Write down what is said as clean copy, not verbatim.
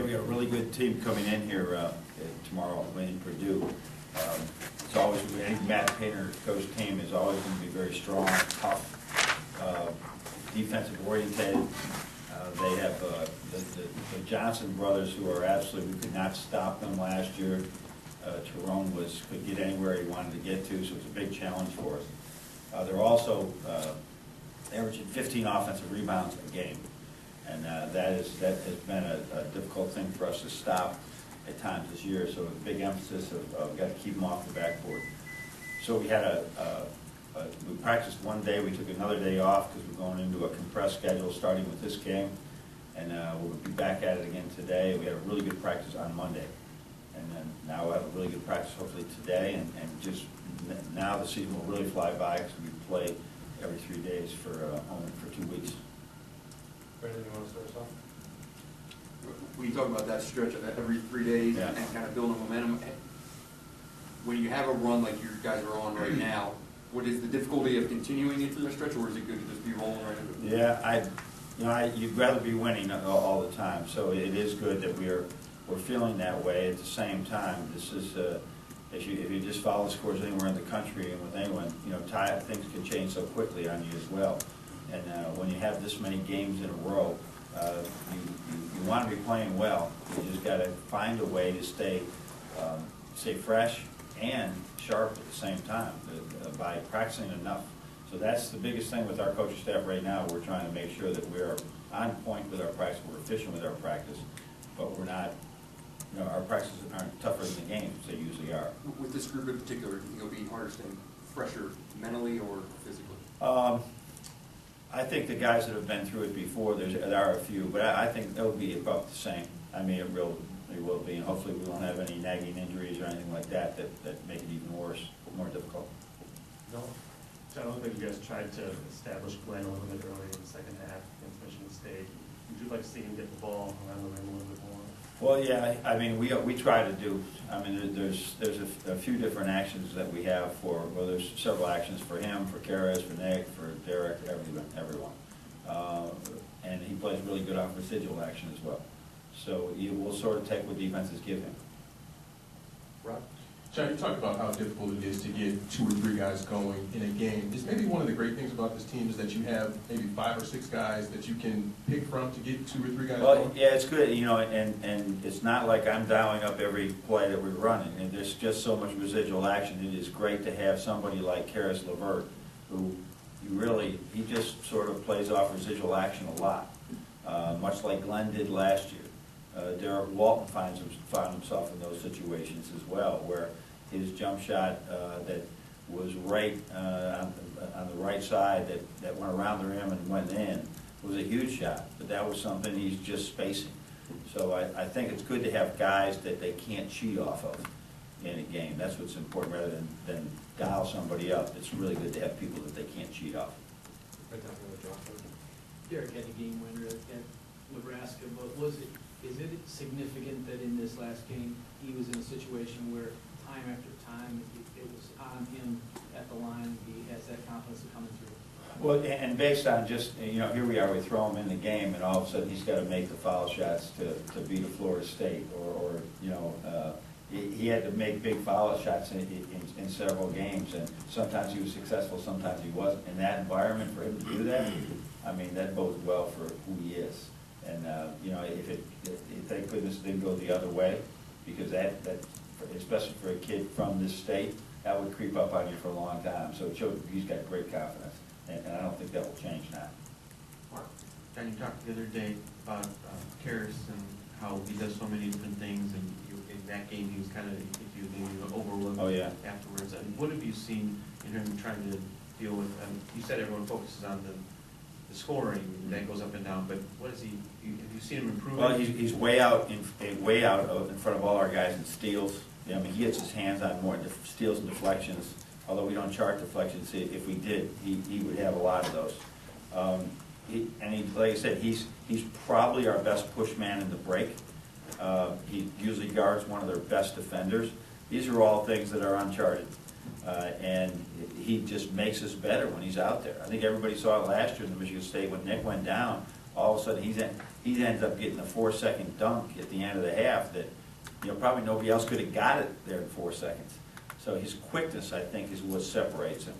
we got a really good team coming in here tomorrow in Purdue. It's always, I think Matt Painter's coach team is always going to be very strong, tough, defensive oriented. They have the Johnson brothers, who are absolutely, we could not stop them last year. Tyrone could get anywhere he wanted to get to, so it's a big challenge for us. They're also averaging 15 offensive rebounds a game, and that has been a difficult thing for us to stop at times this year. So a big emphasis of got to keep them off the backboard. So we had we practiced one day, we took another day off because we're going into a compressed schedule starting with this game, and we'll be back at it again today. We had a really good practice on Monday, and then now we'll have a really good practice hopefully today, and just now the season will really fly by because we play every 3 days for 2 weeks. Brandon, you want to start us off? We talk about that stretch of every 3 days, yeah, and kind of building momentum. When you have a run like you guys are on right now, what is the difficulty of continuing into the stretch, or is it good to just be rolling right into it? Yeah, you'd rather be winning all the time. So it is good that we're feeling that way. At the same time, this is if you just follow the scores anywhere in the country and with anyone, things can change so quickly on you as well. And when you have this many games in a row, you want to be playing well. You just got to find a way to stay fresh and sharp at the same time by practicing enough. So that's the biggest thing with our coaching staff right now. We're trying to make sure that we're on point with our practice, we're efficient with our practice, but we're not, our practices aren't tougher than the games they usually are. With this group in particular, do you think it'll be harder staying fresher mentally or physically? I think the guys that have been through it before, there are a few, but I think they'll be about the same. I mean, it will be, and hopefully we won't have any nagging injuries or anything like that make it even worse, more difficult. No. So I don't think you guys tried to establish Glenn a little bit earlier in the second half against Michigan State. Would you like to see him get the ball around the rim a little bit more? Well, yeah, I mean, we try to do. I mean, there's a few different actions that we have for. Well, there's several actions for him, for Karras, for Nick, for Derek, everyone. And he plays really good off residual action as well. So we'll sort of take what defenses give him. Rob? John, you talked about how difficult it is to get 2 or 3 guys going in a game. Is maybe one of the great things about this team is that you have maybe 5 or 6 guys that you can pick from to get 2 or 3 guys going? Yeah, it's good, and it's not like I'm dialing up every play that we're running, and there's just so much residual action. It is great to have somebody like Karras LeVert, who he just sort of plays off residual action a lot, much like Glenn did last year. Derek Walton found himself in those situations as well, where his jump shot that was right on the right side that went around the rim and went in was a huge shot, but that was something he's just spacing. So I think it's good to have guys that they can't cheat off of in a game. That's what's important, rather than dial somebody up. It's really good to have people that they can't cheat off. Derek had a game winner at Nebraska, but is it significant that in this last game he was in a situation where time after time it was on him at the line, he has that confidence of coming through? Well, and based on just, here we are, we throw him in the game, and all of a sudden he's got to make the foul shots to beat a Florida State, or he had to make big foul shots in several games, and sometimes he was successful, sometimes he wasn't. In that environment, for him to do that, I mean, that bodes well for who he is. And if thank goodness it didn't go the other way, because that especially for a kid from this state, that would creep up on you for a long time. So it showed he's got great confidence, and I don't think that will change now. Mark, Dan, you talked the other day about Karras and how he does so many different things, and in that game he was kind of overlooked. Oh, yeah. Afterwards. And what have you seen in him trying to deal with? You said everyone focuses on the scoring, that goes up and down, but what is he? Have you seen him improve? Well, he's way out in front of all our guys in steals. I mean, he gets his hands on more steals and deflections. Although we don't chart deflections, if we did, he would have a lot of those. Like I said, he's probably our best push man in the break. He usually guards one of their best defenders. These are all things that are uncharted. And he just makes us better when he's out there. I think everybody saw it last year in the Michigan State when Nick went down. all of a sudden, he ends up getting a 4-second dunk at the end of the half that, you know, probably nobody else could have got it there in 4 seconds. So his quickness, I think, is what separates him.